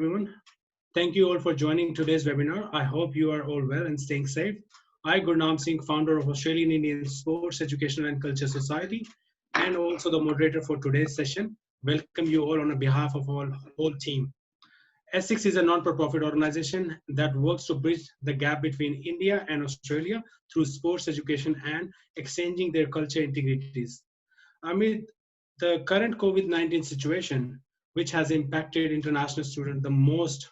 everyone. Thank you all for joining today's webinar. I hope you are all well and staying safe. I, Gurnam Singh, founder of Australian Indian Sports, Educational and Culture Society, and also the moderator for today's session, welcome you all on behalf of our whole team. AISECS is a non-profit organization that works to bridge the gap between India and Australia through sports education and exchanging their culture integrities. Amid the current COVID-19 situation, which has impacted international students the most,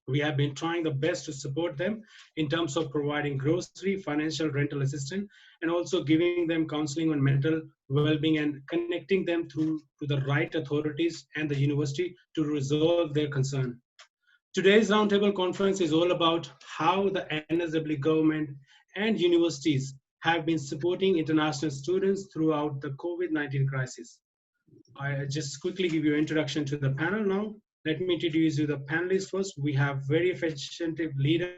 we have been trying the best to support them in terms of providing grocery, financial, rental assistance, and also giving them counseling on mental well-being and connecting them through to the right authorities and the university to resolve their concern. Today's roundtable conference is all about how the NSW government and universities have been supporting international students throughout the COVID-19 crisis. I just quickly give you an introduction to the panel now. Let me introduce you the panelists first. We have very efficient leader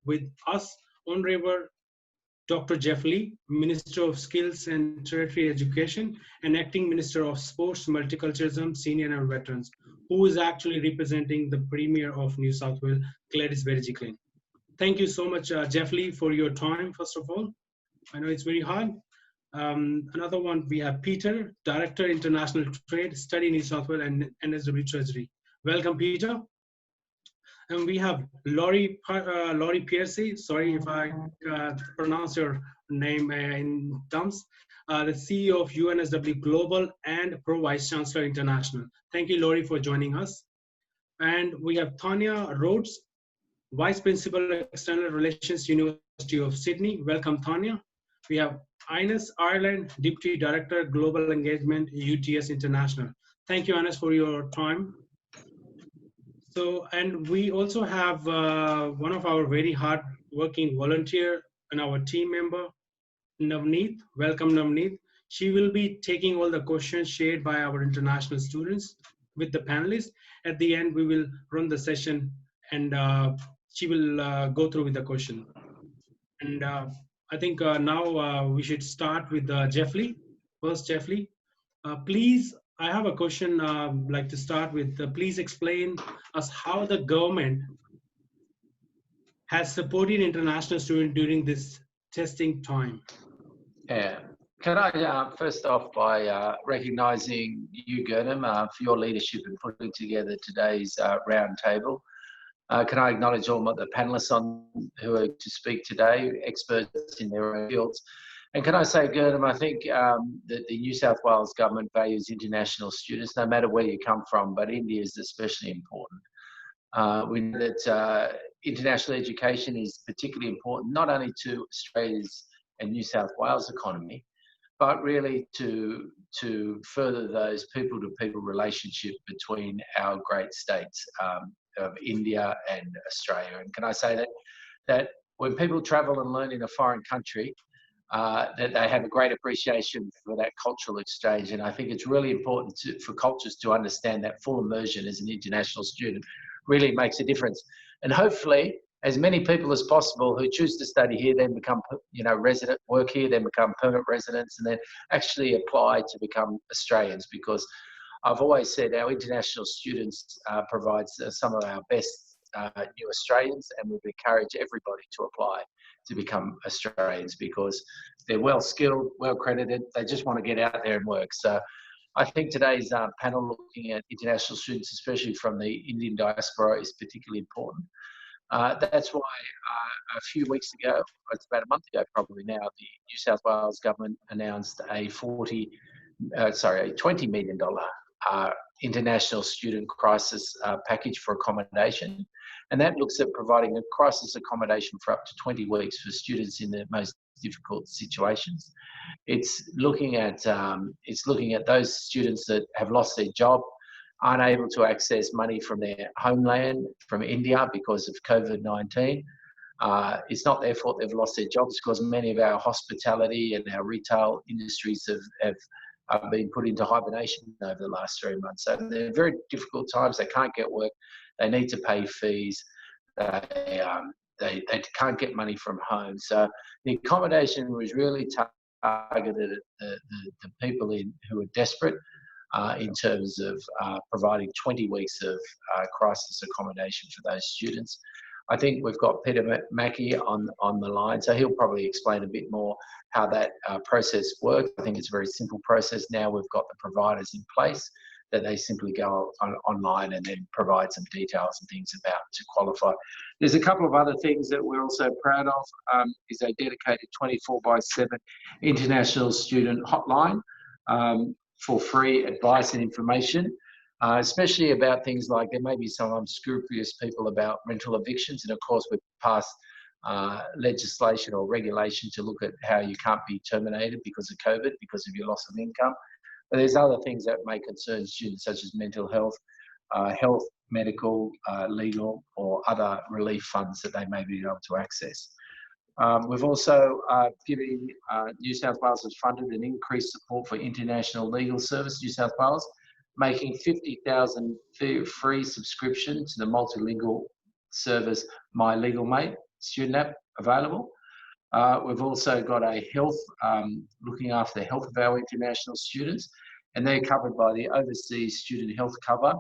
with us, Honorable Dr. Jeff Lee, Minister of Skills and Tertiary Education and Acting Minister of Sports, Multiculturalism, Senior and Veterans, who is actually representing the Premier of New South Wales, Gladys Berejiklian. Thank you so much, Jeff Lee, for your time, first of all. I know it's very hard. Another one, we have Peter, Director, International Trade, Study New South Wales and NSW Treasury. Welcome, Peter. And we have Laurie Piercy, sorry if I pronounce your name in terms, the CEO of UNSW Global and Pro Vice Chancellor International. Thank you, Laurie, for joining us. And we have Tanya Rhodes, Vice Principal, External Relations, University of Sydney. Welcome, Tanya. We have Ines Ireland, Deputy Director, Global Engagement, UTS International. Thank you, Ines, for your time. So, and we also have one of our very hard-working volunteer and our team member, Navneet. Welcome, Navneet. She will be taking all the questions shared by our international students with the panelists. At the end, we will run the session and she will go through with the question. And I think now we should start with Jeff Lee. First, Jeff Lee, please, I have a question I'd like to start with. Please explain us how the government has supported international students during this testing time. Yeah. Can I first off by recognising you, Gurnam, for your leadership in putting together today's round table. Can I acknowledge all the panellists who are to speak today, experts in their own fields. And can I say, Gurnam, I think that the New South Wales Government values international students, no matter where you come from, but India is especially important. We know that international education is particularly important, not only to Australia's and New South Wales economy, but really to further those people-to-people relationship between our great states of India and Australia. And can I say that when people travel and learn in a foreign country, that they have a great appreciation for that cultural exchange. And I think it's really important for cultures to understand that full immersion as an international student really makes a difference. And hopefully, as many people as possible who choose to study here, then become, resident, work here, then become permanent residents, and then actually apply to become Australians. Because I've always said our international students provides some of our best new Australians, and we've encouraged everybody to apply to become Australians because they're well skilled, well credited. They just want to get out there and work. So I think today's panel looking at international students, especially from the Indian diaspora, is particularly important. That's why a few weeks ago, it's about a month ago probably now, the New South Wales Government announced a $20 million international student crisis package for accommodation. And that looks at providing a crisis accommodation for up to 20 weeks for students in the most difficult situations. It's looking at those students that have lost their job, aren't able to access money from their homeland, from India, because of COVID-19. It's not their fault they've lost their jobs, because many of our hospitality and our retail industries have been put into hibernation over the last 3 months. So they're very difficult times. They can't get work. They need to pay fees. They can't get money from home. So the accommodation was really targeted at the people who are desperate. in terms of providing 20 weeks of crisis accommodation for those students. I think we've got Peter Mackey on the line, so he'll probably explain a bit more how that process works. I think it's a very simple process now. We've got the providers in place that they simply go online and then provide some details and things about to qualify. There's a couple of other things that we're also proud of, is a dedicated 24/7 international student hotline for free advice and information, especially about things like there may be some unscrupulous people about rental evictions, and of course we've passed legislation or regulation to look at how you can't be terminated because of COVID, because of your loss of income. But there's other things that may concern students, such as mental health, medical, legal, or other relief funds that they may be able to access. We've also given New South Wales has funded an increased support for International Legal Service New South Wales, making 50,000 free subscription to the multilingual service My Legal Mate student app available. We've also got a health, looking after the health of our international students, and they're covered by the Overseas Student Health Cover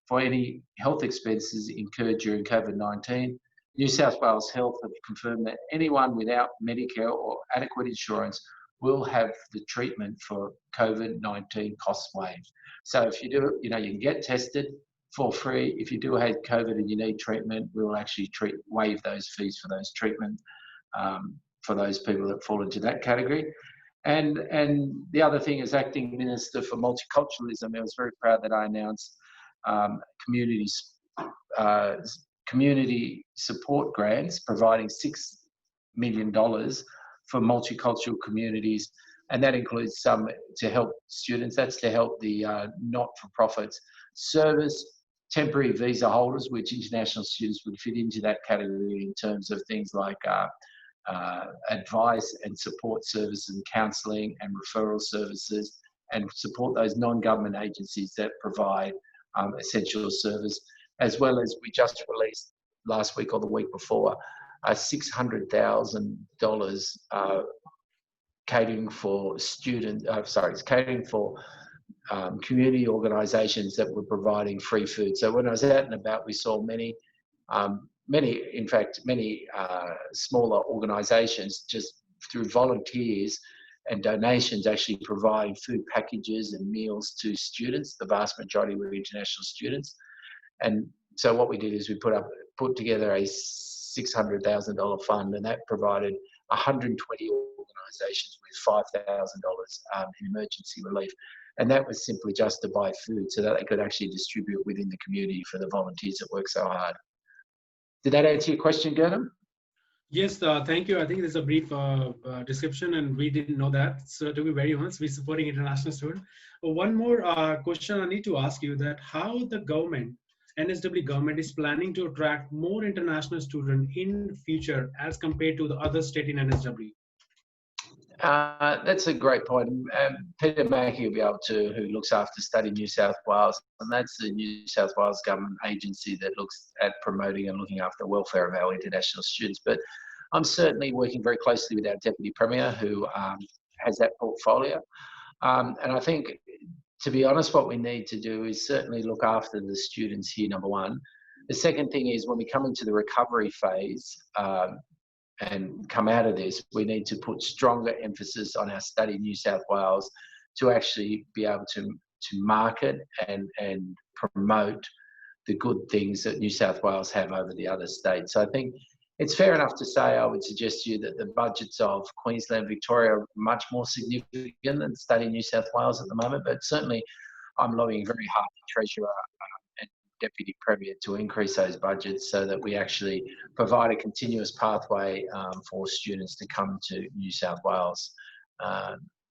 for any health expenses incurred during COVID-19. New South Wales Health have confirmed that anyone without Medicare or adequate insurance will have the treatment for COVID-19 costs waived. So if you do, you can get tested for free. If you do have COVID and you need treatment, we'll actually waive those fees for those treatment for those people that fall into that category. And the other thing is Acting Minister for Multiculturalism. I was very proud that I announced community support grants providing $6 million for multicultural communities, and that includes some to help students. That's to help the not-for-profits service temporary visa holders, which international students would fit into that category in terms of things like advice and support services and counselling and referral services, and support those non-government agencies that provide essential service, as well as we just released last week or the week before $600,000 catering for community organisations that were providing free food. So when I was out and about, we saw many smaller organisations just through volunteers and donations actually providing food packages and meals to students. The vast majority were international students. And so what we did is we put together a $600,000 fund, and that provided 120 organisations with $5,000 in emergency relief. And that was simply just to buy food so that they could actually distribute within the community for the volunteers that work so hard. Did that answer your question, Gernam? Yes, thank you. I think there's a brief description, and we didn't know that. So to be very honest, we're supporting international students. One more question I need to ask you, that how the government, NSW government, is planning to attract more international students in future as compared to the other state in NSW? That's a great point. Peter Mackey will be able to, who looks after Study New South Wales, and that's the New South Wales government agency that looks at promoting and looking after the welfare of our international students. But I'm certainly working very closely with our Deputy Premier, who has that portfolio. And I think, to be honest, what we need to do is certainly look after the students here, number one. The second thing is when we come into the recovery phase, and come out of this, we need to put stronger emphasis on our Study New South Wales to actually be able to market and promote the good things that New South Wales have over the other states. So I think it's fair enough to say, I would suggest to you that the budgets of Queensland, Victoria are much more significant than Study New South Wales at the moment, but certainly I'm lobbying very hard to Treasurer and Deputy Premier to increase those budgets so that we actually provide a continuous pathway for students to come to New South Wales.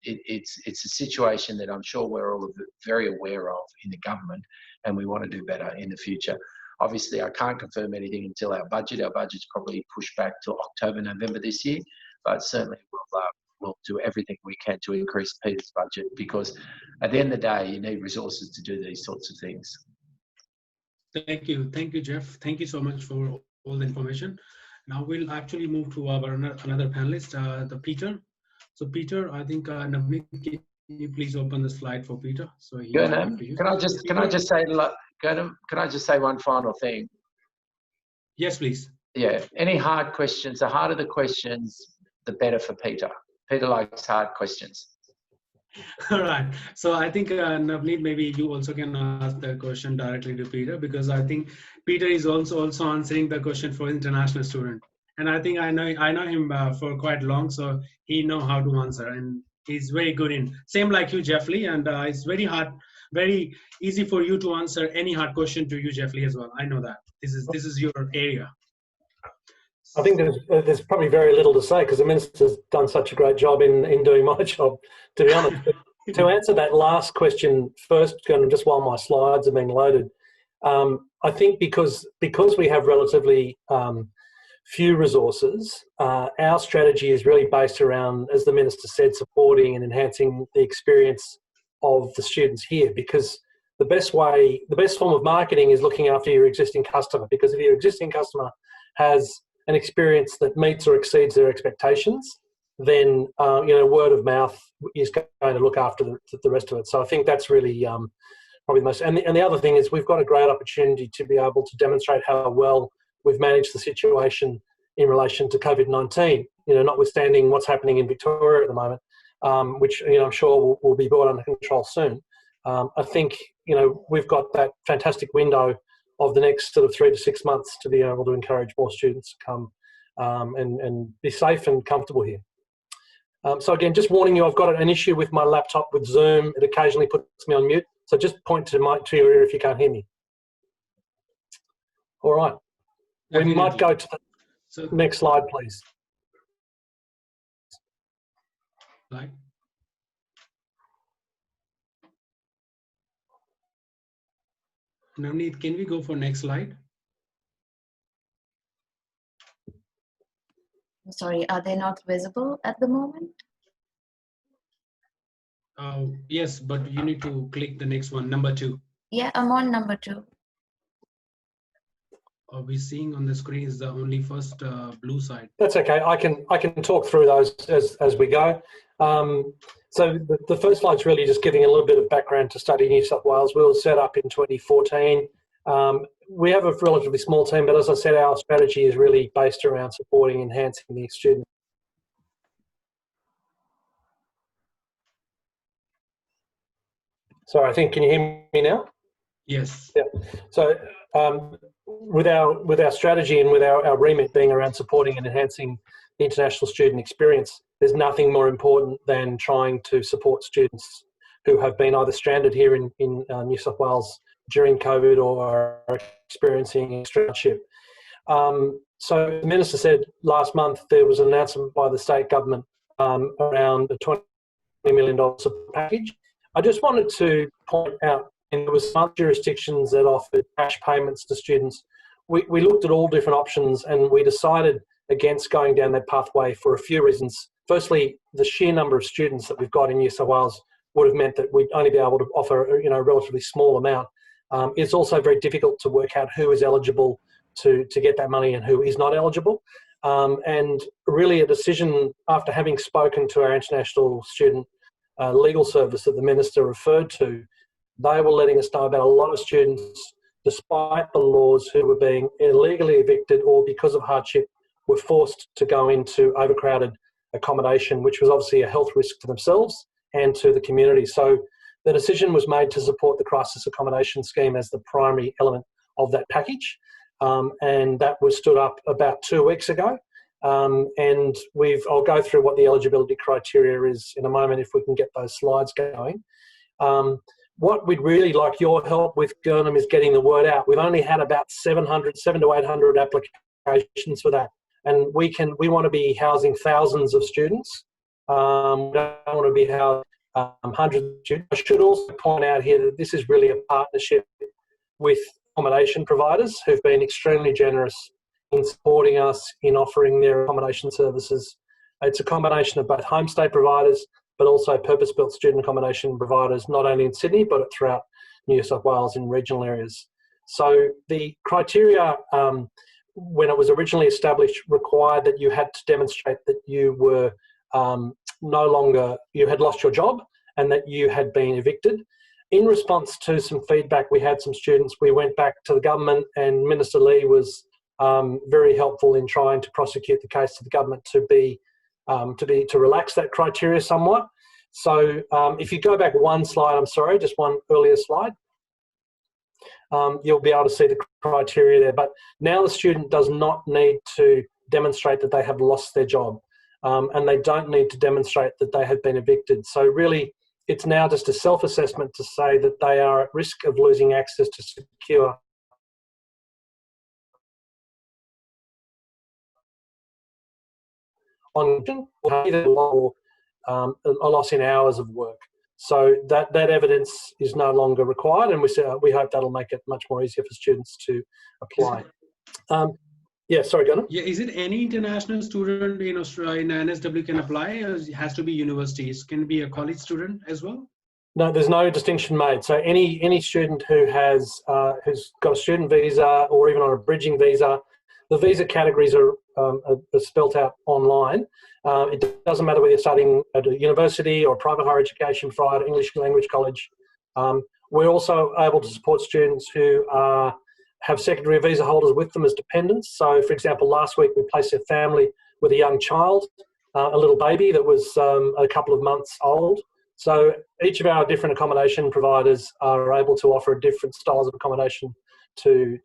It's a situation that I'm sure we're all very aware of in the government, and we want to do better in the future. Obviously, I can't confirm anything until our budget's probably pushed back to October, November this year, but certainly we'll do everything we can to increase Peter's budget, because at the end of the day, you need resources to do these sorts of things. Thank you, Jeff. Thank you so much for all the information. Now we'll actually move to our another panelist, the Peter. So Peter, I think Navneet, can you please open the slide for Peter so he might have Gurnam, to use. can I just say, Gurnam, can I just say one final thing? Yes, please. Yeah, any hard questions, the harder the questions, the better for Peter. Peter likes hard questions. All right. So I think Navneet, maybe you also can ask the question directly to Peter, because I think Peter is also answering the question for international student, and I think I know him for quite long, so he know how to answer, and he's very good in same like you, Jeffrey, and it's very easy for you to answer any hard question to you, Jeffrey, as well. I know that this is your area. I think there's probably very little to say because the Minister's done such a great job in doing my job, to be honest. But to answer that last question first, just while my slides are being loaded, I think because we have relatively few resources, our strategy is really based around, as the Minister said, supporting and enhancing the experience of the students here, because the best form of marketing is looking after your existing customer, because if your existing customer has an experience that meets or exceeds their expectations, then word of mouth is going to look after the rest of it. So I think that's really probably the most. And the other thing is we've got a great opportunity to be able to demonstrate how well we've managed the situation in relation to COVID-19. Notwithstanding what's happening in Victoria at the moment, which I'm sure will be brought under control soon. I think we've got that fantastic window of the next sort of 3 to 6 months to be able to encourage more students to come and be safe and comfortable here. So again, just warning you, I've got an issue with my laptop with Zoom. It occasionally puts me on mute. So just point to your ear if you can't hear me. All right. We might go to the next slide, please. Slide. Navneet, can we go for next slide? Sorry, are they not visible at the moment? Yes, but you need to click the next one, number 2. Yeah, I'm on number 2. Are we seeing on the screen is the only first blue side? That's okay. I can talk through those as we go. So the first slide's really just giving a little bit of background to Study New South Wales. We were set up in 2014. We have a relatively small team, but as I said, our strategy is really based around supporting and enhancing the student. Sorry, I think, can you hear me now? Yes. Yeah. So with our strategy and with our remit being around supporting and enhancing the international student experience, there's nothing more important than trying to support students who have been either stranded here in New South Wales during COVID or are experiencing externship. So the Minister said last month there was an announcement by the state government around the $20 million support package. I just wanted to point out, and there were some jurisdictions that offered cash payments to students. We looked at all different options and we decided against going down that pathway for a few reasons. Firstly, the sheer number of students that we've got in New South Wales would have meant that we'd only be able to offer a relatively small amount. It's also very difficult to work out who is eligible to get that money and who is not eligible. And really a decision after having spoken to our international student legal service that the Minister referred to, they were letting us know about a lot of students, despite the laws, who were being illegally evicted or because of hardship were forced to go into overcrowded accommodation, which was obviously a health risk to themselves and to the community. So the decision was made to support the crisis accommodation scheme as the primary element of that package. And that was stood up about 2 weeks ago. And I'll go through what the eligibility criteria is in a moment if we can get those slides going. What we'd really like your help with, Gurnam, is getting the word out. We've only had about 700 to 800 applications for that. And we want to be housing thousands of students. We don't want to be housing hundreds of students. I should also point out here that this is really a partnership with accommodation providers who've been extremely generous in supporting us in offering their accommodation services. It's a combination of both homestay providers, but also purpose-built student accommodation providers, not only in Sydney, but throughout New South Wales in regional areas. So the criteria, when it was originally established, required that you had to demonstrate that you were you had lost your job and that you had been evicted. In response to some feedback we had some students, we went back to the government, and Minister Lee was very helpful in trying to prosecute the case to the government to relax that criteria somewhat. So if you go back one slide, I'm sorry, just one earlier slide, you'll be able to see the criteria there. But now the student does not need to demonstrate that they have lost their job, and they don't need to demonstrate that they have been evicted. So really, it's now just a self-assessment to say that they are at risk of losing access to secure or a loss in hours of work. So that evidence is no longer required, and we hope that'll make it much more easier for students to apply. Yeah, sorry, Gunnar. Yeah, is it any international student in Australia, in NSW can apply, or it has to be universities? Can it be a college student as well? No, there's no distinction made. So any student who has who's got a student visa or even on a bridging visa, the visa categories are spelt out online. It doesn't matter whether you're studying at a university or private higher education provider, English language college. We're also able to support students who have secondary visa holders with them as dependents. So, for example, last week we placed a family with a young child, a little baby that was a couple of months old. So each of our different accommodation providers are able to offer different styles of accommodation to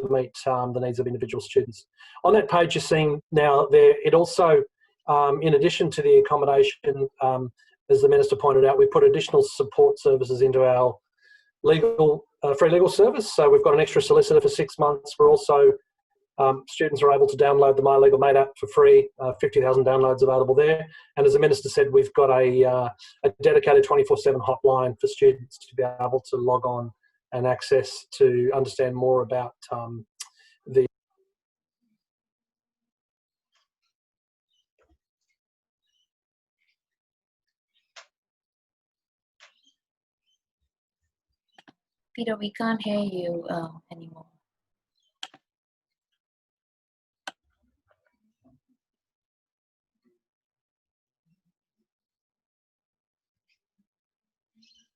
meet the needs of individual students. On that page you're seeing now there, it also, in addition to the accommodation, as the Minister pointed out, we put additional support services into our free legal service. So we've got an extra solicitor for 6 months. We're also, students are able to download the My Legal Mate app for free, 50,000 downloads available there. And as the Minister said, we've got a dedicated 24/7 hotline for students to be able to log on and access to understand more about the Peter, we can't hear you anymore.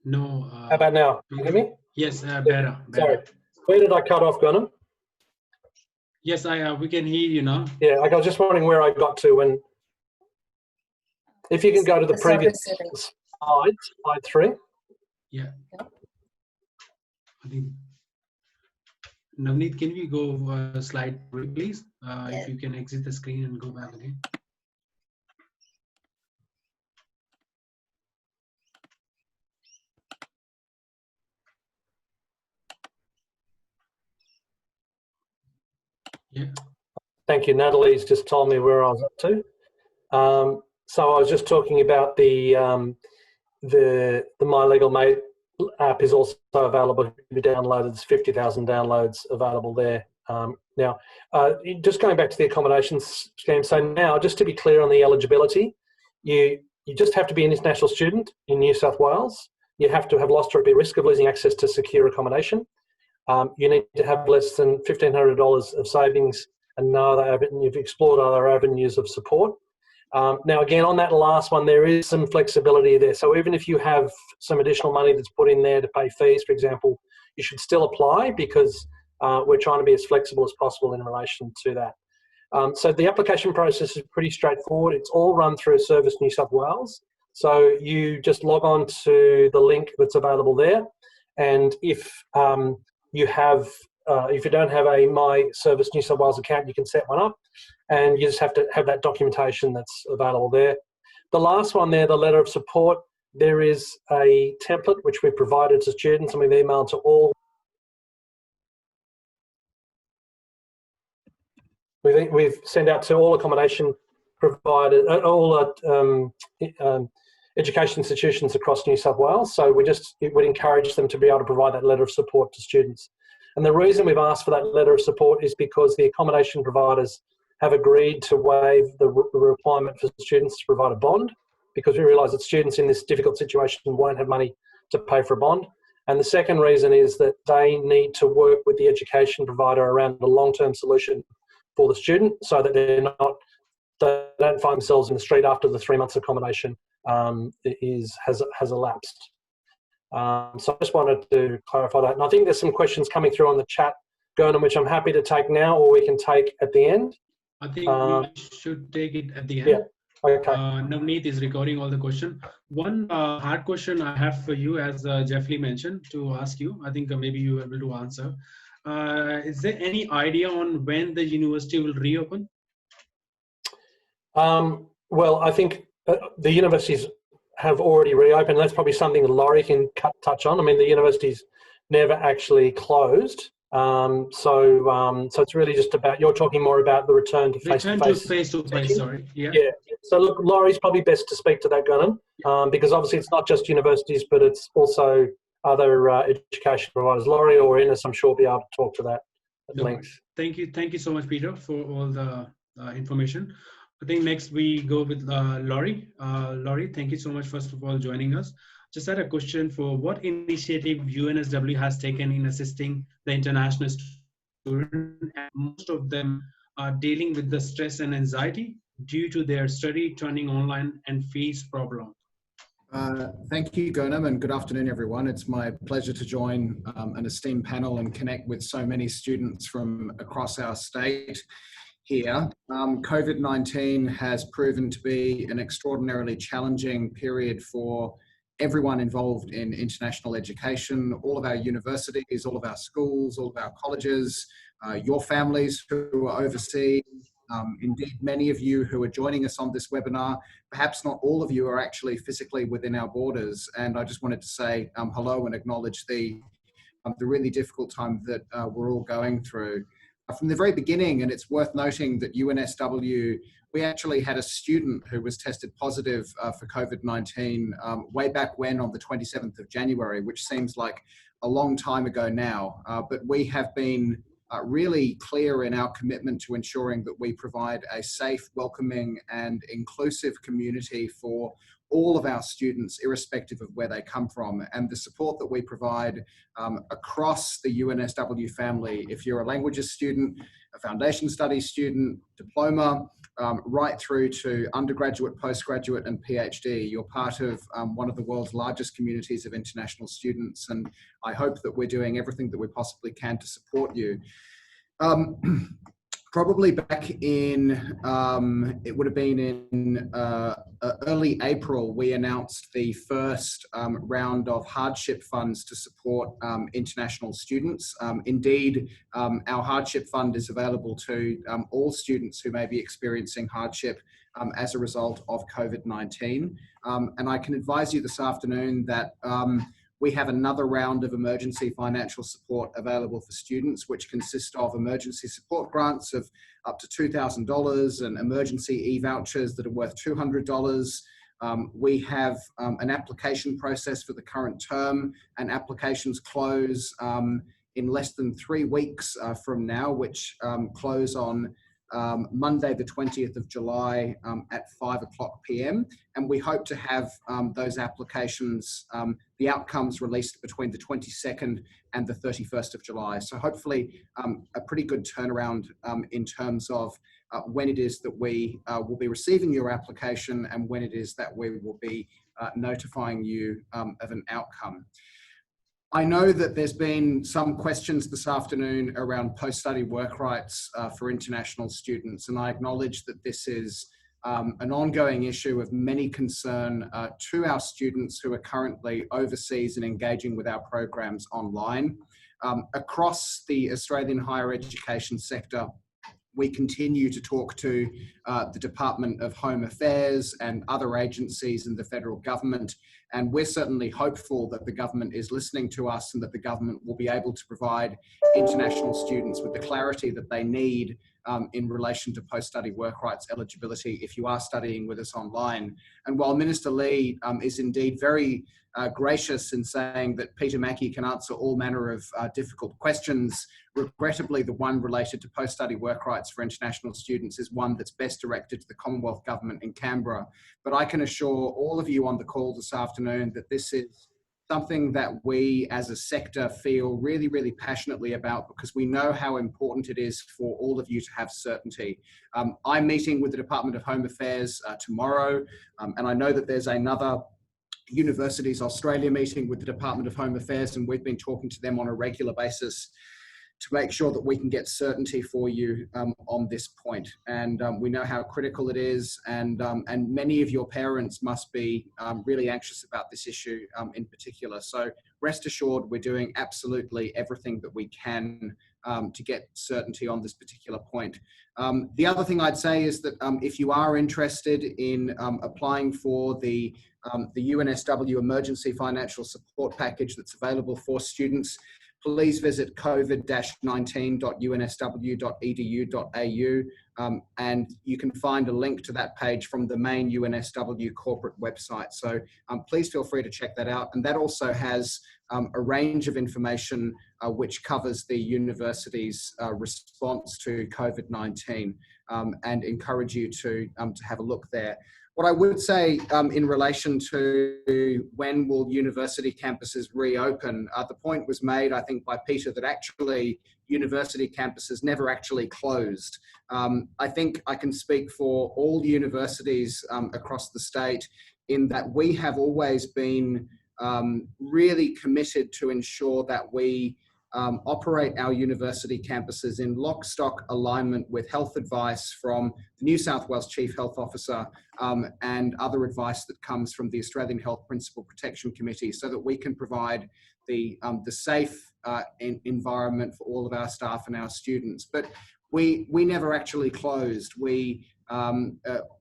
No. How about now? Can you hear me? Yes, better. Sorry. Where did I cut off, Gunnar? Yes, we can hear you now. Yeah, I was just wondering where I got to when. If you can go to the previous slide, slide 3. Yeah. I think. Navneet, can we go slide 3, please? If you can exit the screen and go back again. Yeah. Thank you. Natalie's just told me where I was up to. So I was just talking about the My Legal Mate app is also available to be downloaded. There's 50,000 downloads available there. Now, just going back to the accommodation scheme. So now, just to be clear on the eligibility, you just have to be an international student in New South Wales. You have to have lost or be at risk of losing access to secure accommodation. You need to have less than $1,500 of savings and know that you've explored other avenues of support. Now, again, on that last one, there is some flexibility there. So even if you have some additional money that's put in there to pay fees, for example, you should still apply because we're trying to be as flexible as possible in relation to that. So the application process is pretty straightforward. It's all run through Service New South Wales. So you just log on to the link that's available there. And if if you don't have a My Service New South Wales account, you can set one up, and you just have to have that documentation that's available there. The last one there, the letter of support, there is a template which we provided to students and we've emailed to all. We've sent out to all accommodation providers, all education institutions across New South Wales. So it would encourage them to be able to provide that letter of support to students. And the reason we've asked for that letter of support is because the accommodation providers have agreed to waive the requirement for students to provide a bond, because we realise that students in this difficult situation won't have money to pay for a bond. And the second reason is that they need to work with the education provider around a long-term solution for the student so that they don't find themselves in the street after the 3 months accommodation has elapsed. So I just wanted to clarify that. And I think there's some questions coming through on the chat, Gurnham, which I'm happy to take now, or we can take at the end. I think we should take it at the end. Yeah. Okay. Navneet is recording all the question. One hard question I have for you, as Jeff Lee mentioned, to ask you. I think maybe you are able to answer. Is there any idea on when the university will reopen? Well, I think the universities have already reopened. That's probably something that Laurie can touch on. I mean, the university's never actually closed. So it's really just about, you're talking more about the return to face-to-face. Face-to-face, sorry. Yeah. So look, Laurie's probably best to speak to that, Gurnham, because obviously it's not just universities, but it's also other education providers. Laurie or Ines, I'm sure, will be able to talk to that at length. Thank you so much, Peter, for all the information. I think next we go with Laurie. Laurie, thank you so much, first of all, joining us. Just had a question for what initiative UNSW has taken in assisting the international students. Most of them are dealing with the stress and anxiety due to their study turning online and fees problem. Thank you, Gurnham, and good afternoon, everyone. It's my pleasure to join an esteemed panel and connect with so many students from across our state here. COVID-19 has proven to be an extraordinarily challenging period for everyone involved in international education, all of our universities, all of our schools, all of our colleges, your families who are overseas. Indeed, many of you who are joining us on this webinar, perhaps not all of you are actually physically within our borders. And I just wanted to say hello and acknowledge the really difficult time that we're all going through. From the very beginning, and it's worth noting that UNSW, we actually had a student who was tested positive for COVID-19 way back when on the 27th of January, which seems like a long time ago now. But we have been really clear in our commitment to ensuring that we provide a safe, welcoming and inclusive community for all of our students, irrespective of where they come from, and the support that we provide across the UNSW family. If you're a languages student, a foundation studies student, diploma, right through to undergraduate, postgraduate and PhD, you're part of one of the world's largest communities of international students, and I hope that we're doing everything that we possibly can to support you. Probably back in, it would have been in early April, we announced the first round of hardship funds to support international students. Indeed, our hardship fund is available to all students who may be experiencing hardship as a result of COVID-19. And I can advise you this afternoon that we have another round of emergency financial support available for students, which consist of emergency support grants of up to $2,000 and emergency e-vouchers that are worth $200. We have an application process for the current term, and applications close in less than 3 weeks from now, which close on Monday, the 20th of July at 5 o'clock p.m. And we hope to have those applications, the outcomes released between the 22nd and the 31st of July. So hopefully a pretty good turnaround in terms of when it is that we will be receiving your application and when it is that we will be notifying you of an outcome. I know that there's been some questions this afternoon around post-study work rights for international students, and I acknowledge that this is an ongoing issue of many concern to our students who are currently overseas and engaging with our programs online. Across the Australian higher education sector, we continue to talk to the Department of Home Affairs and other agencies in the federal government, and we're certainly hopeful that the government is listening to us and that the government will be able to provide international students with the clarity that they need in relation to post-study work rights eligibility if you are studying with us online. And while Minister Lee is indeed very gracious in saying that Peter Mackie can answer all manner of difficult questions, regrettably the one related to post-study work rights for international students is one that's best directed to the Commonwealth Government in Canberra. But I can assure all of you on the call this afternoon that this is something that we as a sector feel really, really passionately about, because we know how important it is for all of you to have certainty. I'm meeting with the Department of Home Affairs tomorrow, and I know that there's another Universities Australia meeting with the Department of Home Affairs, and we've been talking to them on a regular basis to make sure that we can get certainty for you on this point. And we know how critical it is, and many of your parents must be really anxious about this issue in particular. So rest assured, we're doing absolutely everything that we can to get certainty on this particular point. The other thing I'd say is that if you are interested in applying for the UNSW Emergency Financial Support Package that's available for students, please visit covid-19.unsw.edu.au, and you can find a link to that page from the main UNSW corporate website. So please feel free to check that out. And that also has a range of information which covers the university's response to COVID-19, and encourage you to have a look there. What I would say in relation to when will university campuses reopen, the point was made, I think, by Peter that actually university campuses never actually closed. I think I can speak for all universities across the state in that we have always been really committed to ensure that we operate our university campuses in lock, stock alignment with health advice from the New South Wales Chief Health Officer and other advice that comes from the Australian Health Principal Protection Committee, so that we can provide the safe environment for all of our staff and our students. But we never actually closed.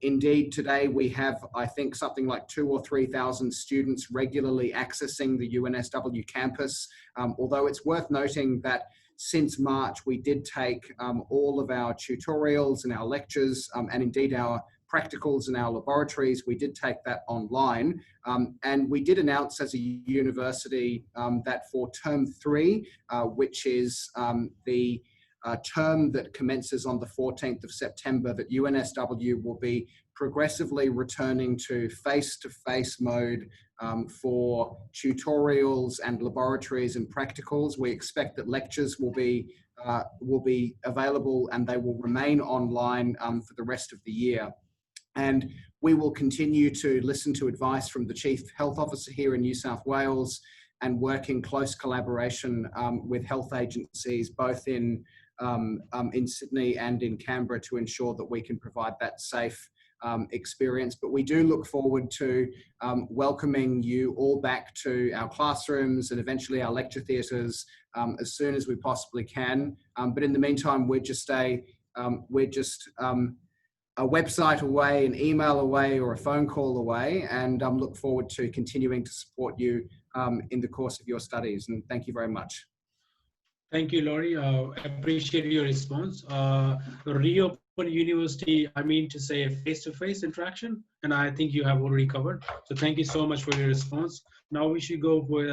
Indeed, today we have, I think, something like 2,000 or 3,000 students regularly accessing the UNSW campus. Although it's worth noting that since March, we did take all of our tutorials and our lectures, and indeed our practicals and our laboratories, we did take that online. And we did announce as a university that for term 3, which is the term that commences on the 14th of September, that UNSW will be progressively returning to face-to-face mode for tutorials and laboratories and practicals. We expect that lectures will be available, and they will remain online for the rest of the year. And we will continue to listen to advice from the Chief Health Officer here in New South Wales, and work in close collaboration with health agencies, both in Sydney and in Canberra, to ensure that we can provide that safe experience. But we do look forward to welcoming you all back to our classrooms and eventually our lecture theatres as soon as we possibly can. But in the meantime, we're just a website away, an email away, or a phone call away, and look forward to continuing to support you in the course of your studies. And thank you very much. Thank you, Laurie. Appreciate your response. Reopen university, I mean to say face-to-face interaction, and I think you have already covered. So thank you so much for your response. Now we should go with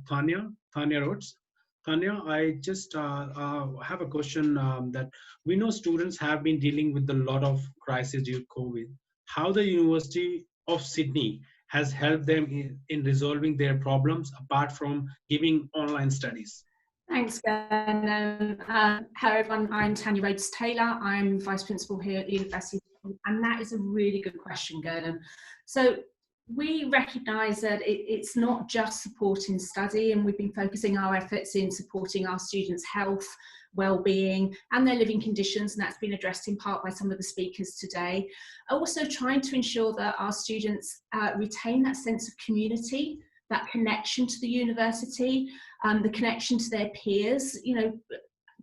Tanya Rhodes. Tanya, I just have a question that we know students have been dealing with a lot of crises due to COVID. How the University of Sydney has helped them in resolving their problems apart from giving online studies? Thanks, Ben. Hello, everyone. I'm Tanya Rhodes Taylor. I'm Vice Principal here at the University, and that is a really good question, Gordon. So we recognise that it's not just supporting study, and we've been focusing our efforts in supporting our students' health, well-being and their living conditions, and that's been addressed in part by some of the speakers today. Also trying to ensure that our students retain that sense of community, that connection to the university, the connection to their peers. You know,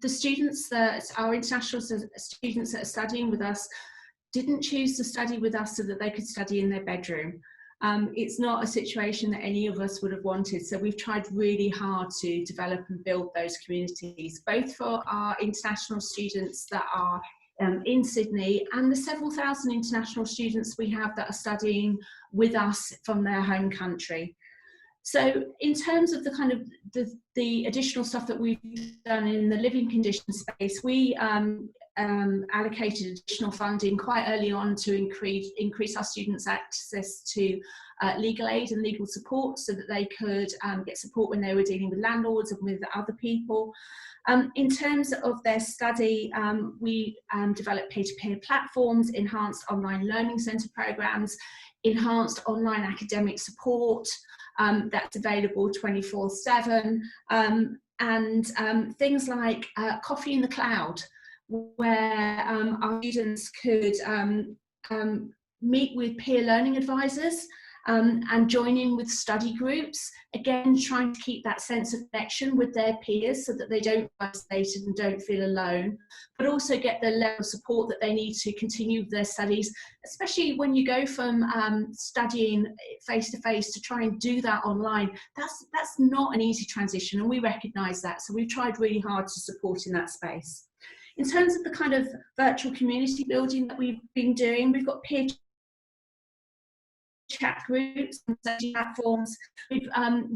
the students that, our international students that are studying with us, didn't choose to study with us so that they could study in their bedroom. It's not a situation that any of us would have wanted. So we've tried really hard to develop and build those communities, both for our international students that are in Sydney and the several thousand international students we have that are studying with us from their home country. So in terms of the kind of the additional stuff that we've done in the living condition space, we allocated additional funding quite early on to increase our students' access to legal aid and legal support, so that they could get support when they were dealing with landlords and with other people. In terms of their study, we developed peer-to-peer platforms, enhanced online learning centre programmes, enhanced online academic support that's available 24/7, and things like Coffee in the Cloud, where our students could meet with peer learning advisors and join in with study groups, again trying to keep that sense of connection with their peers so that they don't feel isolated and don't feel alone, but also get the level of support that they need to continue their studies, especially when you go from studying face-to-face to try and do that online. That's not an easy transition, and we recognise that, so we've tried really hard to support in that space. In terms of the kind of virtual community building that we've been doing, we've got peer chat groups and platforms. We've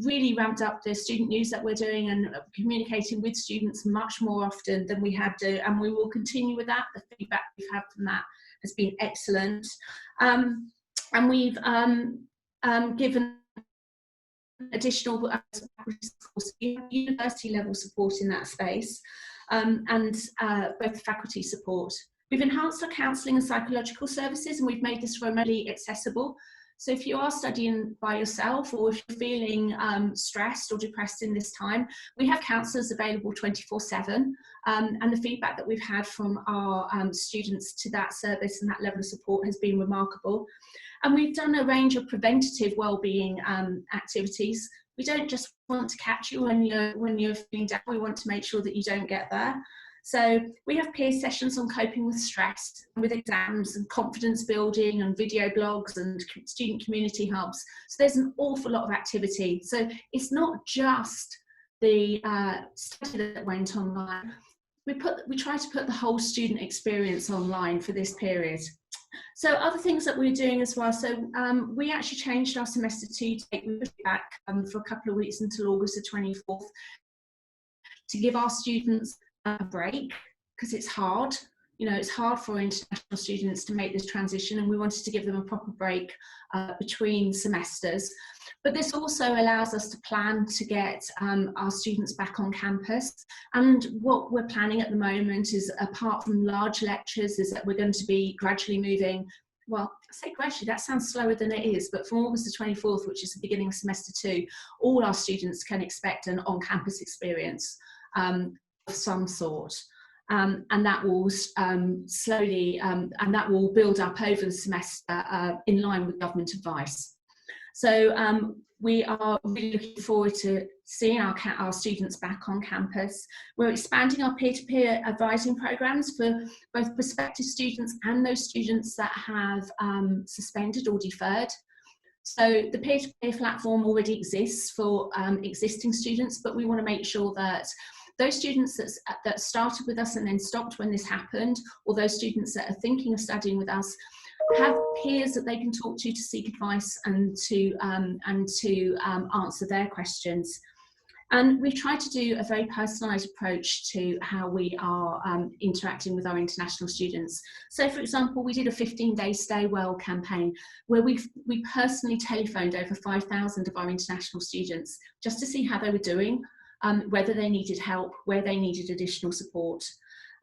really ramped up the student news that we're doing and communicating with students much more often than we had to, and we will continue with that. The feedback we've had from that has been excellent. And we've given additional university level support in that space, and both faculty support. We've enhanced our counselling and psychological services, and we've made this remotely accessible. So if you are studying by yourself, or if you're feeling stressed or depressed in this time, we have counsellors available 24/7, and the feedback that we've had from our students to that service and that level of support has been remarkable. And we've done a range of preventative wellbeing activities. We don't just want to catch you when you're feeling down, we want to make sure that you don't get there. So we have peer sessions on coping with stress, with exams and confidence building, and video blogs and student community hubs. So there's an awful lot of activity. So it's not just the study that went online. We try to put the whole student experience online for this period. So other things that we're doing as well. So we actually changed our semester 2 date. We pushed it back for a couple of weeks until August the 24th to give our students a break, because it's hard. You know, it's hard for international students to make this transition, and we wanted to give them a proper break between semesters. But this also allows us to plan to get our students back on campus. And what we're planning at the moment is, apart from large lectures, is that we're going to be gradually moving, well, I say gradually, that sounds slower than it is, but from August the 24th, which is the beginning of semester 2, all our students can expect an on-campus experience of some sort. And that will slowly, and that will build up over the semester in line with government advice. So we are really looking forward to seeing our students back on campus. We're expanding our peer-to-peer advising programs for both prospective students and those students that have suspended or deferred. So the peer-to-peer platform already exists for existing students, but we want to make sure that those students that started with us and then stopped when this happened, or those students that are thinking of studying with us, have peers that they can talk to seek advice and to answer their questions. And we've tried to do a very personalised approach to how we are interacting with our international students. So, for example, we did a 15-day Stay Well campaign where we personally telephoned over 5,000 of our international students just to see how they were doing, whether they needed help, where they needed additional support.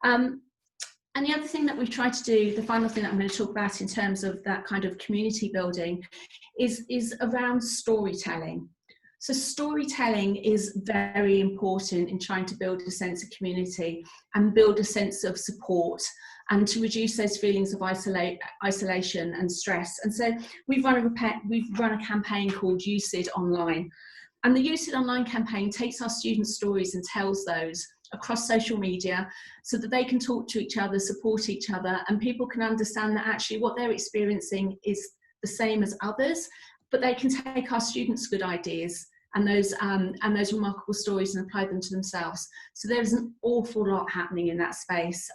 And the other thing that we've tried to do, the final thing that I'm going to talk about in terms of that kind of community building, is around storytelling. So storytelling is very important in trying to build a sense of community and build a sense of support, and to reduce those feelings of isolation and stress. And so we've run a campaign called UCID Online. And the UCID Online campaign takes our students' stories and tells those across social media so that they can talk to each other, support each other, and people can understand that actually what they're experiencing is the same as others, but they can take our students' good ideas and those remarkable stories and apply them to themselves. So there's an awful lot happening in that space.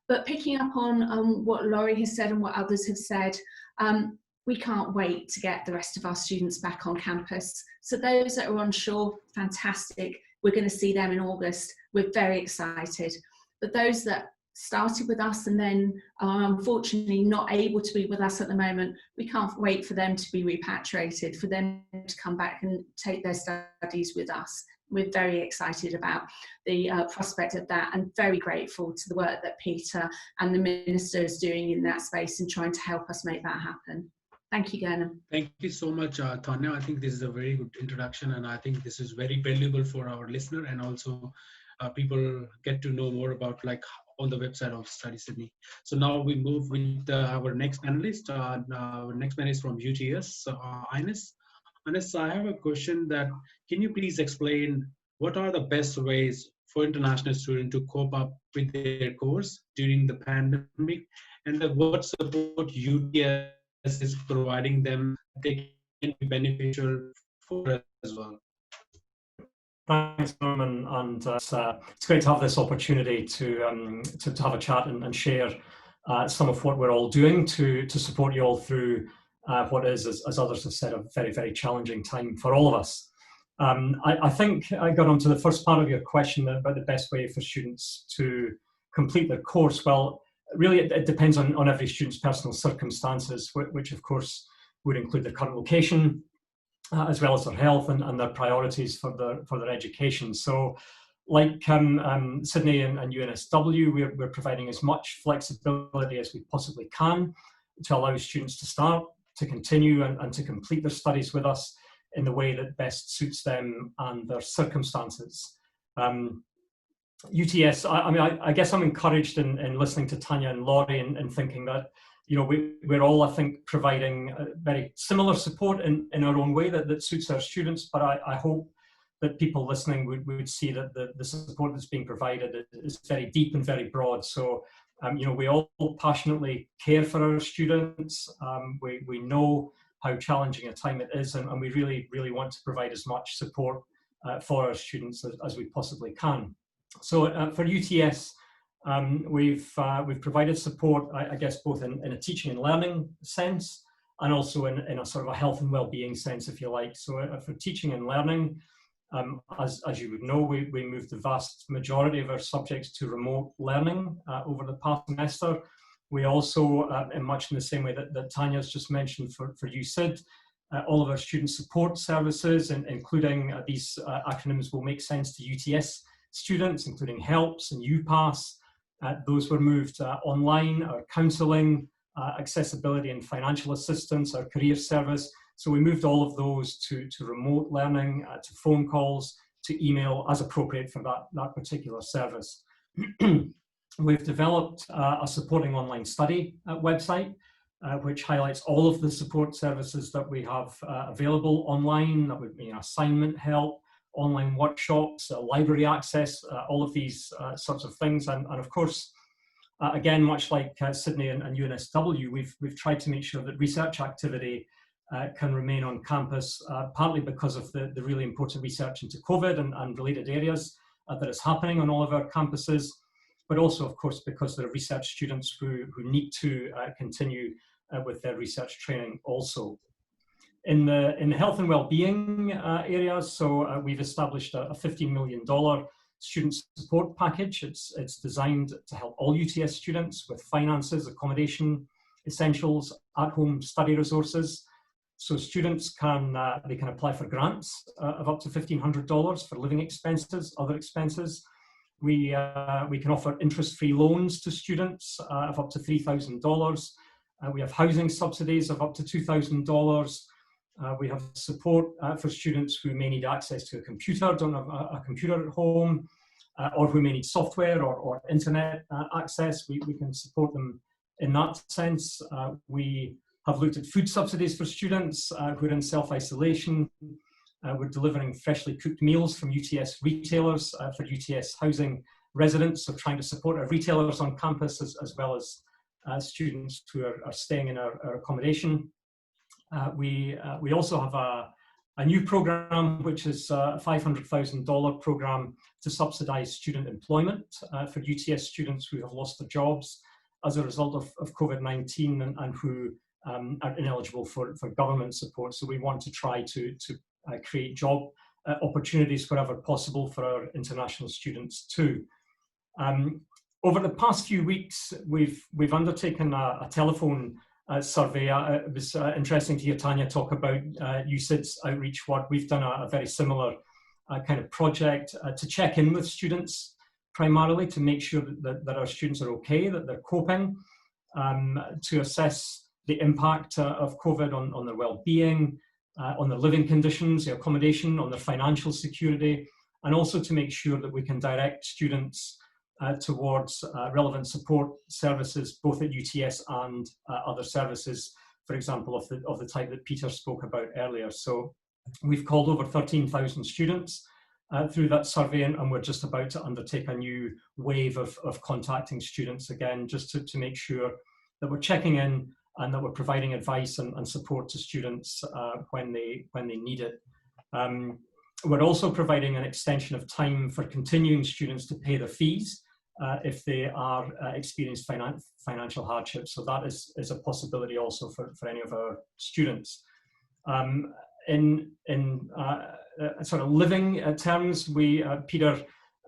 But picking up on what Laurie has said and what others have said, we can't wait to get the rest of our students back on campus. So those that are onshore, fantastic. We're going to see them in August. We're very excited. But those that started with us and then are unfortunately not able to be with us at the moment, we can't wait for them to be repatriated, for them to come back and take their studies with us. We're very excited about the prospect of that, and very grateful to the work that Peter and the Minister is doing in that space and trying to help us make that happen. Thank you, Gernam. Thank you so much, Tanya. I think this is a very good introduction, and I think this is very valuable for our listener, and also people get to know more about like on the website of Study Sydney. So now we move with our next panelist. Our next panelist from UTS, Ines. Ines, I have a question that, can you please explain what are the best ways for international students to cope up with their course during the pandemic, and what support UTS is providing them they can be beneficial for us as well? Thanks, Norman, and it's great to have this opportunity to have a chat and share some of what we're all doing to support you all through what is, as others have said, a very, very challenging time for all of us. I think I got onto the first part of your question about the best way for students to complete their course. Well, really, it depends on every student's personal circumstances, which of course would include their current location, as well as their health and their priorities for their education. So, like Sydney and UNSW, we're providing as much flexibility as we possibly can to allow students to start, to continue, and to complete their studies with us in the way that best suits them and their circumstances. UTS, I guess I'm encouraged in listening to Tanya and Laurie and thinking that, you know, we're all, I think, providing very similar support in our own way that suits our students, but I hope that people listening would see that the support that's being provided is very deep and very broad. So, you know, we all passionately care for our students. We know how challenging a time it is, and we really, really want to provide as much support for our students as we possibly can. So for UTS, we've provided support, I guess, both in a teaching and learning sense, and also in a sort of a health and well-being sense, if you like. So for teaching and learning, as you would know, we moved the vast majority of our subjects to remote learning over the past semester. We also, in much in the same way that Tanya's just mentioned for USyd, all of our student support services, including these acronyms will make sense to UTS students, including HELPS and UPass, those were moved online. Our counselling, accessibility and financial assistance, our career service. So we moved all of those to remote learning, to phone calls, to email as appropriate for that particular service. We've developed a supporting online study website, which highlights all of the support services that we have available online. That would be assignment help, online workshops, library access, all of these sorts of things. And of course, again, much like Sydney and UNSW, we've tried to make sure that research activity can remain on campus, partly because of the really important research into COVID and related areas that is happening on all of our campuses, but also, of course, because there are research students who need to continue with their research training also. In the health and well-being areas, so we've established a $15 million student support package. It's designed to help all UTS students with finances, accommodation, essentials, at-home study resources. So students can apply for grants of up to $1,500 for living expenses, other expenses. We can offer interest-free loans to students of up to $3,000. We have housing subsidies of up to $2,000. We have support for students who may need access to a computer, don't have a computer at home, or who may need software or internet access. We can support them in that sense. We have looked at food subsidies for students who are in self-isolation. We're delivering freshly cooked meals from UTS retailers for UTS housing residents, so trying to support our retailers on campus as well as students who are staying in our accommodation. We also have a new program, which is a $500,000 program to subsidize student employment for UTS students who have lost their jobs as a result of COVID-19 and who are ineligible for government support. So we want to try to create job opportunities wherever possible for our international students too. over the past few weeks, we've undertaken a telephone survey. It was interesting to hear Tanya talk about USID's outreach work. We've done a very similar kind of project to check in with students, primarily to make sure that our students are okay, that they're coping, to assess the impact of COVID on their well-being, on their living conditions, their accommodation, on their financial security, and also to make sure that we can direct students towards relevant support services, both at UTS and other services, for example, of the type that Peter spoke about earlier. So we've called over 13,000 students through that survey, and we're just about to undertake a new wave of contacting students again, just to make sure that we're checking in and that we're providing advice and support to students when they need it. We're also providing an extension of time for continuing students to pay their fees if they are experiencing financial hardship. So that is a possibility also for any of our students. In sort of living terms, Peter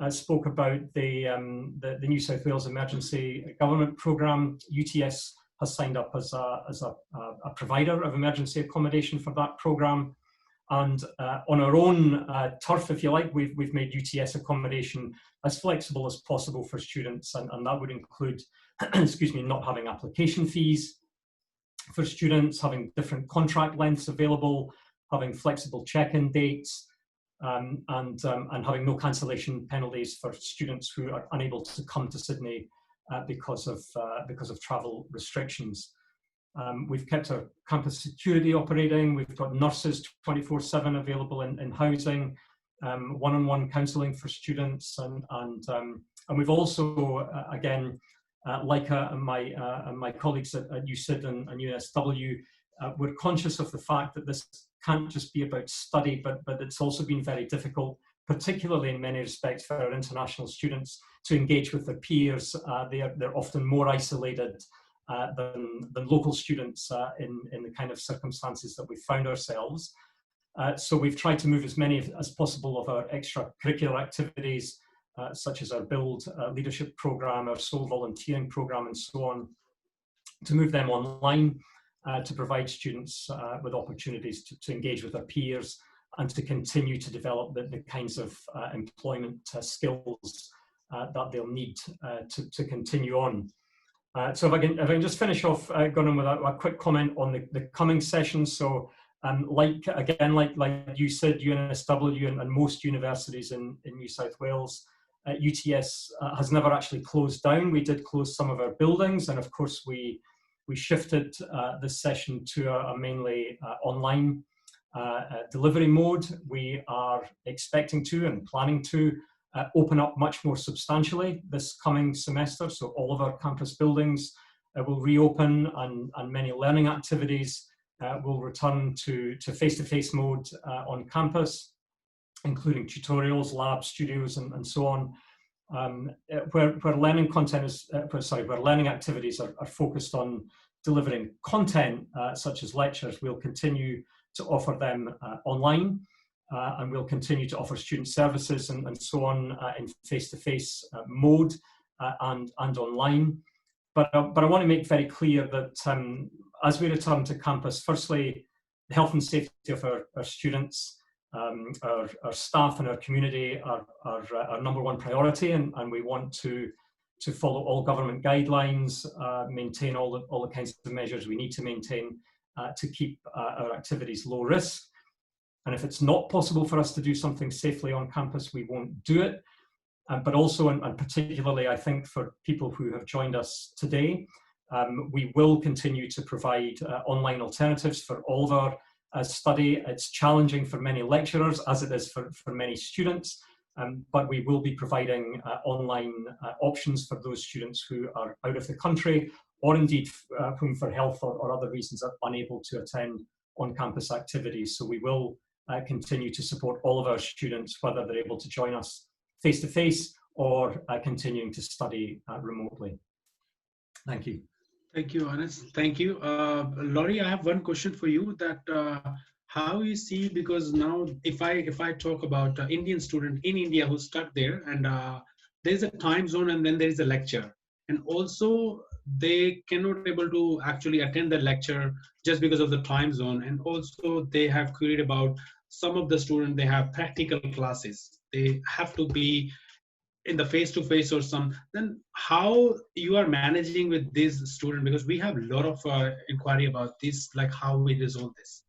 spoke about the New South Wales Emergency Government Programme. UTS has signed up as a provider of emergency accommodation for that programme. And on our own turf, if you like, we've made UTS accommodation as flexible as possible for students, and that would include, excuse me, not having application fees for students, having different contract lengths available, having flexible check-in dates, and having no cancellation penalties for students who are unable to come to Sydney because of travel restrictions. We've kept our campus security operating. We've got nurses 24/7 available in housing, one-on-one counselling for students, and we've also again, like my colleagues at USID and UNSW, we're conscious of the fact that this can't just be about study, but it's also been very difficult, particularly in many respects for our international students, to engage with their peers. They're often more isolated than local students in the kind of circumstances that we found ourselves. So we've tried to move as many as possible of our extracurricular activities, such as our Build leadership program, our Soul volunteering program, and so on, to move them online, to provide students with opportunities to engage with their peers and to continue to develop the kinds of employment skills that they'll need to continue on. So if I can just finish off, Gunnar, with a quick comment on the coming sessions. So like USID, UNSW, and most universities in New South Wales, UTS has never actually closed down. We did close some of our buildings, and of course we shifted this session to a mainly online delivery mode. We are expecting to and planning to open up much more substantially this coming semester. So all of our campus buildings will reopen, and many learning activities will return to face-to-face mode on campus, including tutorials, labs, studios, and so on. Where learning content is, where learning activities are focused on delivering content, such as lectures, we'll continue to offer them online. And we'll continue to offer student services and so on in face-to-face mode and online. But I want to make very clear that as we return to campus, firstly, the health and safety of our students, our staff and our community are our number one priority, and we want to follow all government guidelines, maintain all the kinds of measures we need to maintain to keep our activities low risk. And if it's not possible for us to do something safely on campus, we won't do it. But also, and particularly, I think for people who have joined us today, we will continue to provide online alternatives for all of our study. It's challenging for many lecturers, as it is for many students, but we will be providing online options for those students who are out of the country, or indeed whom for health or other reasons are unable to attend on-campus activities. So we will continue to support all of our students, whether they're able to join us face-to-face or continuing to study remotely. Thank you. Thank you, Anas. Thank you. Laurie, I have one question for you, that how you see, because now if I talk about Indian student in India who's stuck there and there's a time zone and then there is a lecture. And also they cannot able to actually attend the lecture just because of the time zone. And also they have queried about some of the students, they have practical classes. They have to be in the face-to-face or some. Then how you are managing with these students? Because we have a lot of inquiry about this, like how we resolve this.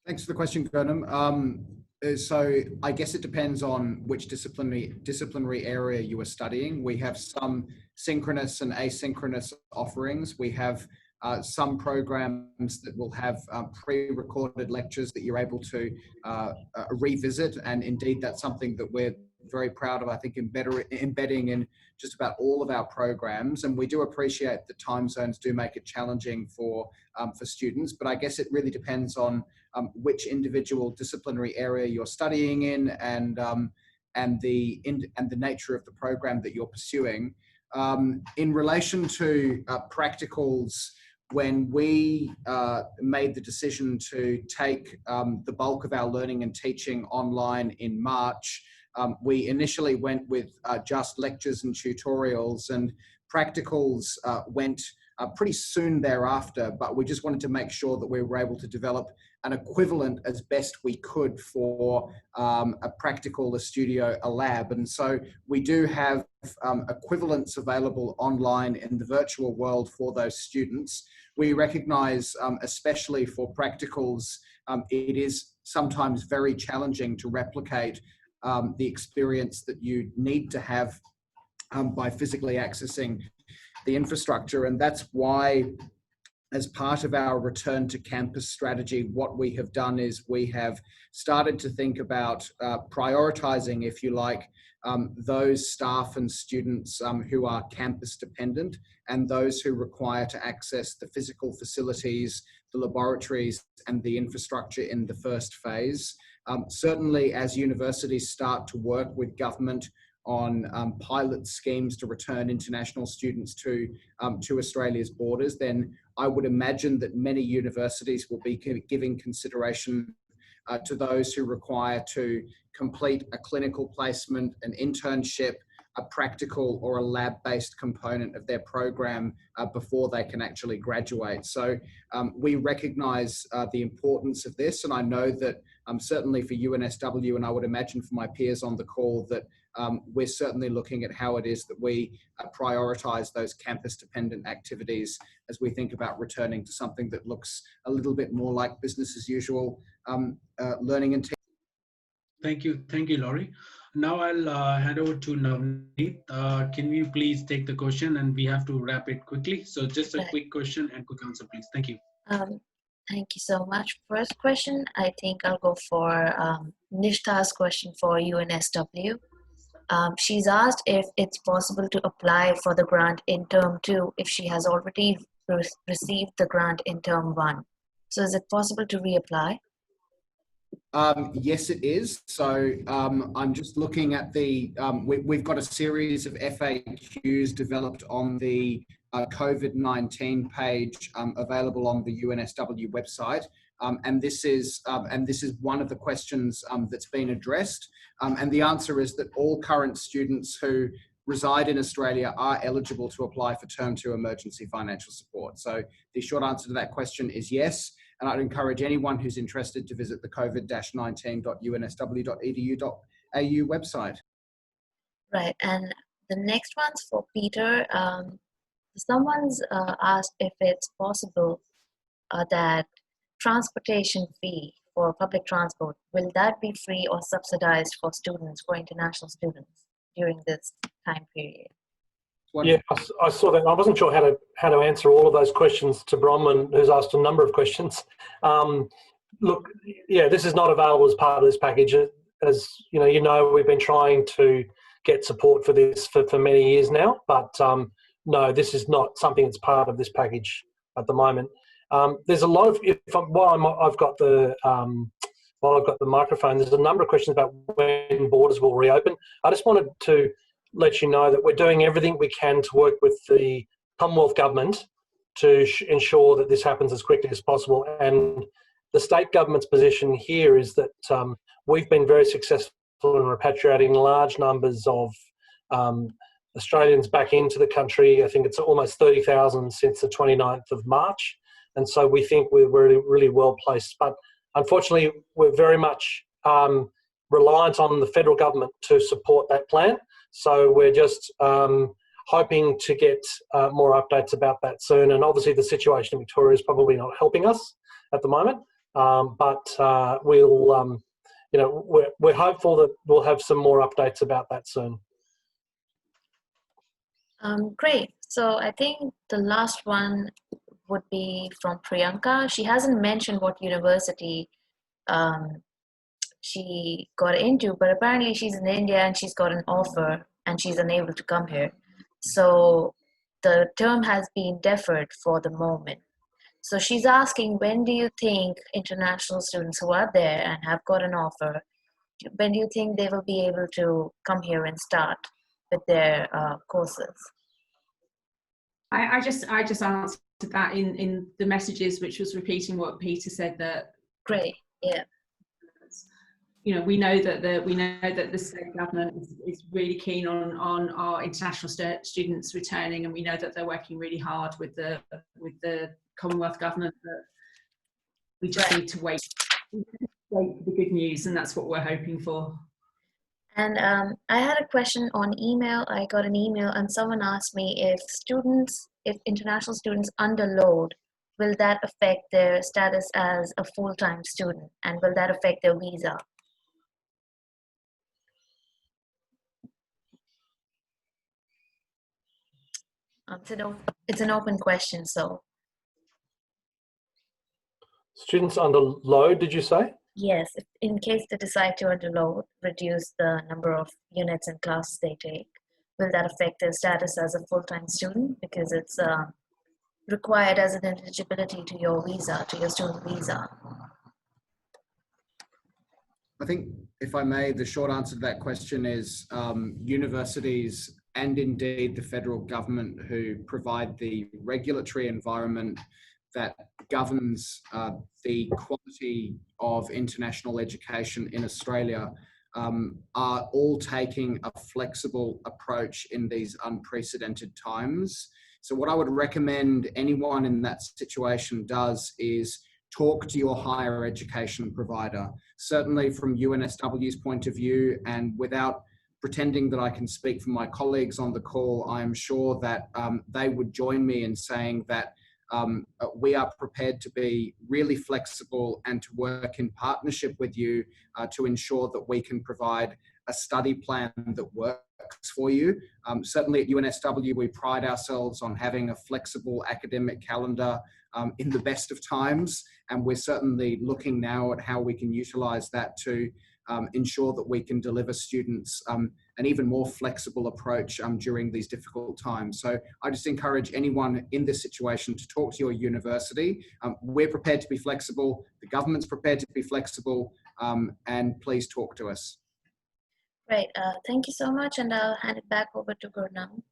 Thanks for the question, Gurnam. So I guess it depends on which disciplinary area you are studying. We have some synchronous and asynchronous offerings. We have some programs that will have pre-recorded lectures that you're able to revisit, and indeed that's something that we're very proud of, I think, embedding in just about all of our programs. And we do appreciate that time zones do make it challenging for students, but I guess it really depends on which individual disciplinary area you're studying in, and the nature of the program that you're pursuing. In relation to practicals, when we made the decision to take the bulk of our learning and teaching online in March, we initially went with just lectures and tutorials, and practicals went pretty soon thereafter, but we just wanted to make sure that we were able to develop an equivalent as best we could for a practical, a studio, a lab. And so we do have equivalents available online in the virtual world for those students. We recognize, especially for practicals, it is sometimes very challenging to replicate the experience that you need to have by physically accessing the infrastructure. And that's why, as part of our return to campus strategy, what we have done is we have started to think about prioritizing, if you like, those staff and students who are campus dependent, and those who require to access the physical facilities, the laboratories, and the infrastructure in the first phase. Certainly, as universities start to work with government on pilot schemes to return international students to Australia's borders, then I would imagine that many universities will be giving consideration to those who require to complete a clinical placement, an internship, a practical or a lab-based component of their program before they can actually graduate. So we recognise the importance of this, and I know that certainly for UNSW, and I would imagine for my peers on the call, that we're certainly looking at how it is that we prioritise those campus-dependent activities as we think about returning to something that looks a little bit more like business as usual learning and teaching. Thank you, Laurie. Now I'll hand over to Navneet. Can you please take the question, and we have to wrap it quickly. So just a quick question and quick answer, please. Thank you. Thank you so much. First question, I think I'll go for Nishta's question for UNSW. She's asked if it's possible to apply for the grant in term 2 if she has already received the grant in term 1. So is it possible to reapply? Yes, it is. So I'm just looking at the, we've got a series of FAQs developed on the COVID-19 page available on the UNSW website. And this is one of the questions that's been addressed. And the answer is that all current students who reside in Australia are eligible to apply for term 2 emergency financial support. So the short answer to that question is yes. And I'd encourage anyone who's interested to visit the covid-19.unsw.edu.au website. Right, and the next one's for Peter. Someone's asked if it's possible that transportation fee for public transport, will that be free or subsidized for students, for international students during this time period? Yeah, I saw that. I wasn't sure how to answer all of those questions to Bronwyn, who's asked a number of questions. Look, yeah, this is not available as part of this package. As you know, we've been trying to get support for this for many years now, but no, this is not something that's part of this package at the moment. There's a lot of, while I've got the microphone, there's a number of questions about when borders will reopen. I just wanted to let you know that we're doing everything we can to work with the Commonwealth Government to ensure that this happens as quickly as possible. And the state government's position here is that we've been very successful in repatriating large numbers of Australians back into the country. I think it's almost 30,000 since the 29th of March. And so we think we're really, really well placed. But unfortunately, we're very much reliant on the federal government to support that plan. So we're just hoping to get more updates about that soon. And obviously the situation in Victoria is probably not helping us at the moment. But we'll, you know, we're hopeful that we'll have some more updates about that soon. Great. So I think the last one would be from Priyanka. She hasn't mentioned what university she got into, but apparently she's in India and she's got an offer and she's unable to come here. So the term has been deferred for the moment. So she's asking, when do you think international students who are there and have got an offer, when do you think they will be able to come here and start with their courses? I just answered that in the messages, which was repeating what Peter said, that Great, yeah. You know, we know that the state government is really keen on our international students returning, and we know that they're working really hard with the Commonwealth government. But we just need to wait for the good news, and that's what we're hoping for. And I had a question on email. I got an email and someone asked me if international students underload, will that affect their status as a full-time student, and will that affect their visa? It's an open question, so. Students under load, did you say? Yes, in case they decide to underload, reduce the number of units and classes they take, will that affect their status as a full-time student? Because it's required as an eligibility to your visa, to your student visa. I think, if I may, the short answer to that question is universities and indeed the federal government, who provide the regulatory environment that governs the quality of international education in Australia, are all taking a flexible approach in these unprecedented times. So what I would recommend anyone in that situation does is talk to your higher education provider. Certainly from UNSW's point of view, and without pretending that I can speak for my colleagues on the call, I am sure that they would join me in saying that we are prepared to be really flexible and to work in partnership with you to ensure that we can provide a study plan that works for you. Certainly at UNSW, we pride ourselves on having a flexible academic calendar in the best of times, and we're certainly looking now at how we can utilize that to ensure that we can deliver students an even more flexible approach during these difficult times. So I just encourage anyone in this situation to talk to your university. We're prepared to be flexible, the government's prepared to be flexible, and please talk to us. Great, thank you so much, and I'll hand it back over to Gurnam.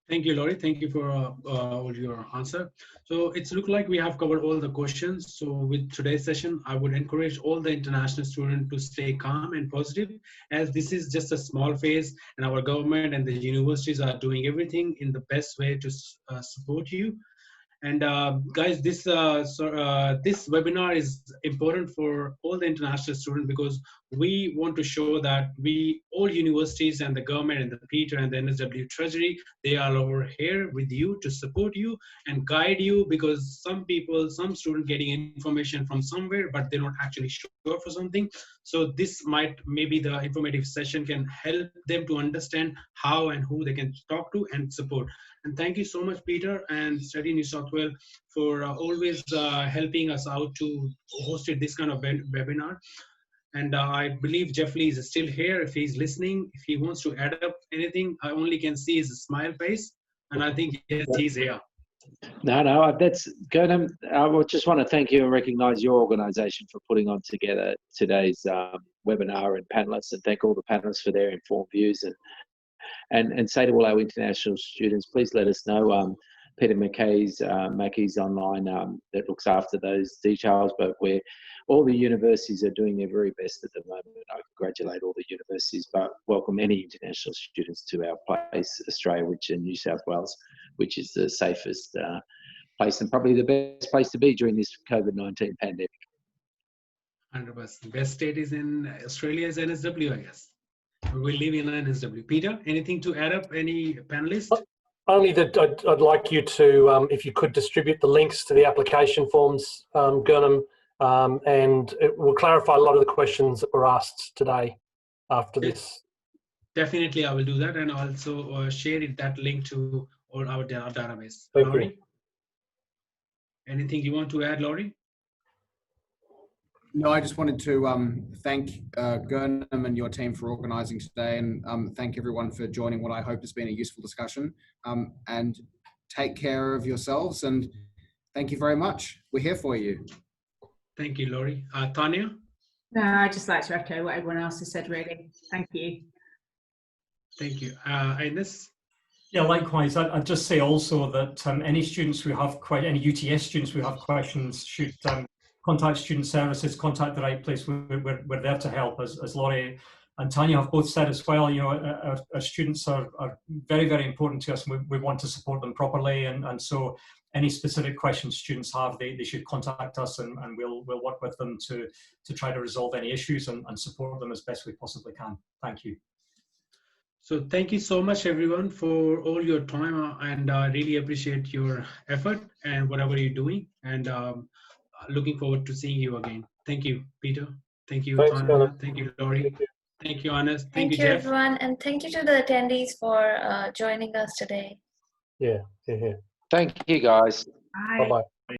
Thank you, Laurie. Thank you for all your answer. So it's look like we have covered all the questions. So with today's session, I would encourage all the international students to stay calm and positive, as this is just a small phase, and our government and the universities are doing everything in the best way to support you. And guys, this webinar is important for all the international students, because we want to show that all universities and the government and the Peter and the NSW Treasury, they are over here with you to support you and guide you, because some students getting information from somewhere, but they're not actually sure for something. So this maybe the informative session can help them to understand how and who they can talk to and support. And thank you so much, Peter and Study New South Wales, for always helping us out to host this kind of webinar. And I believe Jeffrey is still here. If he's listening, if he wants to add up anything, I only can see his smile face. And I think, yes, he's here. No, that's good. I just want to thank you and recognise your organisation for putting on together today's webinar and panellists, and thank all the panellists for their informed views, and say to all our international students, please let us know Peter Mackey's online that looks after those details, but all the universities are doing their very best at the moment. I congratulate all the universities, but welcome any international students to our place, Australia, which in New South Wales, which is the safest place and probably the best place to be during this COVID-19 pandemic. 100%. Best state is in Australia is NSW, I guess. We live in NSW. Peter, anything to add up? Any panelists? Only that I'd like you to, if you could distribute the links to the application forms, Gurnham, and it will clarify a lot of the questions that were asked today after this. Definitely, I will do that, and also share that link to all our database. Thank Laurie? you. Anything you want to add, Laurie? No, I just wanted to thank Gurnham and your team for organising today, and thank everyone for joining what I hope has been a useful discussion. And take care of yourselves, and thank you very much. We're here for you. Thank you, Laurie. Tanya? No, I'd just like to echo what everyone else has said, really. Thank you. Thank you. Ines? Yeah, likewise. I'd just say also that any students who have any UTS students who have questions should contact Student Services, contact the right place. We're there to help, as Laurie and Tanya have both said as well. You know, our students are very, very important to us, and we want to support them properly. And so any specific questions students have, they should contact us, and we'll work with them to try to resolve any issues and support them as best we possibly can. Thank you. So thank you so much, everyone, for all your time, and I really appreciate your effort and whatever you're doing, and looking forward to seeing you again. Thank you, Peter. Thank you, Thanks, Tanya. Gurnham. Thank you, Laurie. Thank you, Anas. Thank you, you, Jeff. everyone, and thank you to the attendees for joining us today. Yeah. Thank you, guys. Bye. Bye-bye.